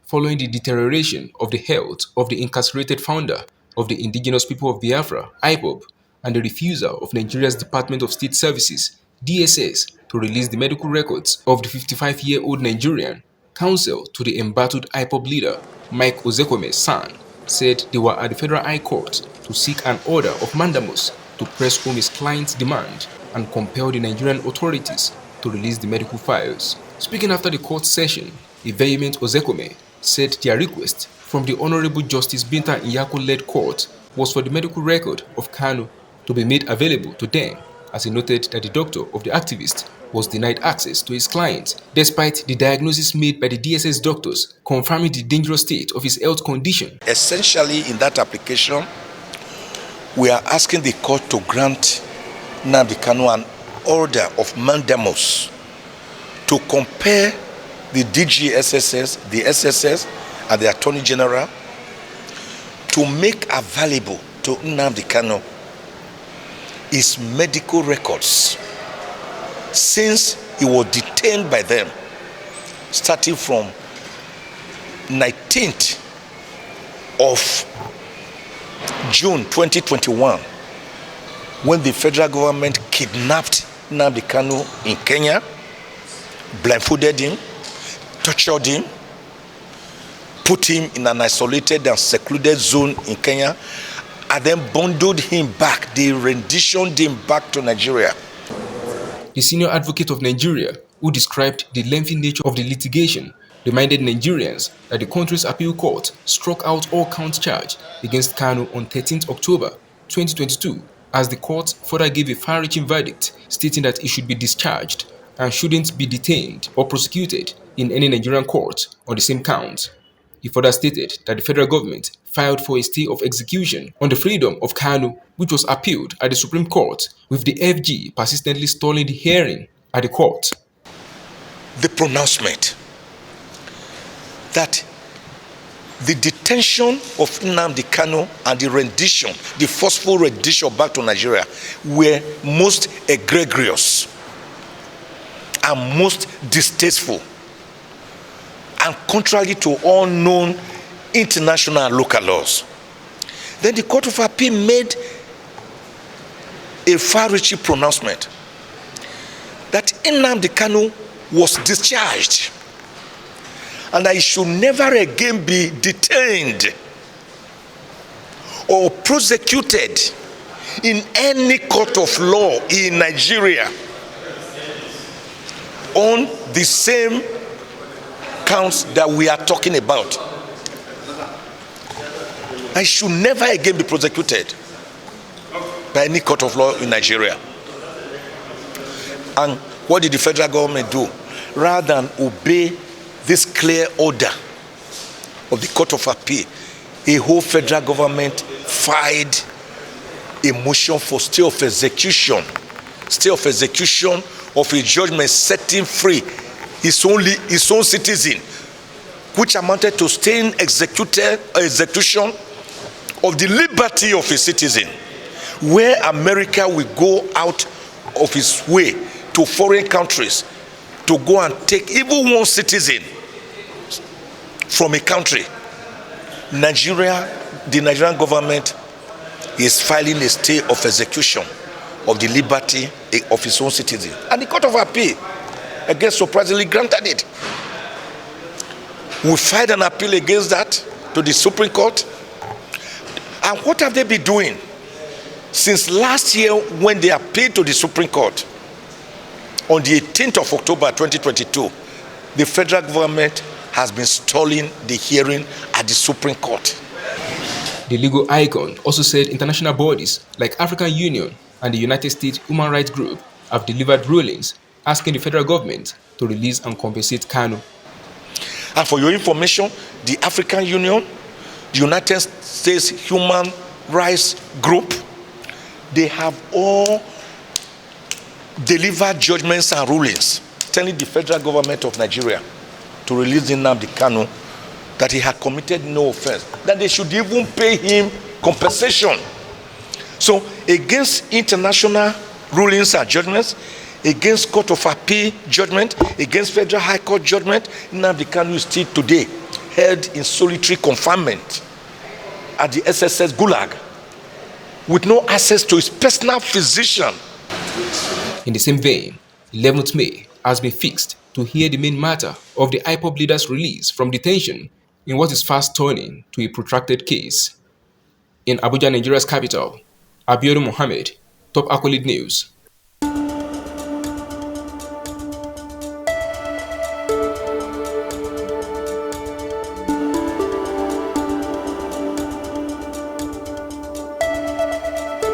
following the deterioration of the health of the incarcerated founder of the Indigenous People of Biafra, IPOB, and the refusal of Nigeria's Department of State Services, DSS, to release the medical records of the 55-year-old Nigerian. Counsel to the embattled IPOB leader, Mike Ozekhome's son, said they were at the Federal High Court to seek an order of Mandamus to press home his client's demand and compel the Nigerian authorities to release the medical files. Speaking after the court session, a vehement Ozekhome said their request from the Honorable Justice Binta Nyako-led court was for the medical record of Kanu to be made available to them, as he noted that the doctor of the activist was denied access to his client, despite the diagnosis made by the DSS doctors confirming the dangerous state of his health condition. Essentially, in that application, we are asking the court to grant Nnamdi Kanu an order of Mandamus to compare the DGSSS, the SSS, and the Attorney General to make available to Nnamdi Kanu his medical records since he was detained by them starting from 19th of June 2021, when the federal government kidnapped Nnamdi Kanu in Kenya, blindfolded him, tortured him, put him in an isolated and secluded zone in Kenya, and then bundled him back. They renditioned him back to Nigeria. The senior advocate of Nigeria, who described the lengthy nature of the litigation, reminded Nigerians that the country's appeal court struck out all count charge against Kanu on 13th October 2022, as the court further gave a far-reaching verdict stating that he should be discharged and shouldn't be detained or prosecuted in any Nigerian court on the same count. He further stated that the federal government filed for a stay of execution on the freedom of Kanu, which was appealed at the Supreme Court, with the FG persistently stalling the hearing at the court. The pronouncement that the detention of Nnamdi Kanu and the rendition, the forceful rendition back to Nigeria, were most egregious and most distasteful and contrary to all known international and local laws. Then the Court of Appeal made a far-reaching pronouncement that Nnamdi Kanu was discharged and that he should never again be detained or prosecuted in any court of law in Nigeria on the same counts that we are talking about. I should never again be prosecuted by any court of law in Nigeria. And what did the federal government do? Rather than obey this clear order of the Court of Appeal, a whole federal government filed a motion for stay of execution of a judgment setting free his own citizen, which amounted to staying execution of the liberty of a citizen, where America will go out of its way to foreign countries to go and take even one citizen from a country. Nigeria, the Nigerian government is filing a stay of execution of the liberty of its own citizen. And the Court of Appeal, again, surprisingly granted it. We filed an appeal against that to the Supreme Court. And what have they been doing? Since last year, when they appealed to the Supreme Court, on the 18th of October 2022, the federal government has been stalling the hearing at the Supreme Court. The legal icon also said international bodies like African Union and the United States Human Rights Group have delivered rulings asking the federal government to release and compensate Kanu. And for your information, the African Union, the United States Human Rights Group, they have all delivered judgments and rulings telling the federal government of Nigeria to release Nnamdi Kanu that he had committed no offense, that they should even pay him compensation. So against international rulings and judgments, against Court of Appeal judgment, against Federal High Court judgment, Nnamdi Kanu is still today held in solitary confinement at the SSS Gulag with no access to his personal physician. In the same vein, 11th May has been fixed to hear the main matter of the IPOB leader's release from detention in what is fast turning to a protracted case. In Abuja, Nigeria's capital, Abiodun Mohammed, Top Accolade News.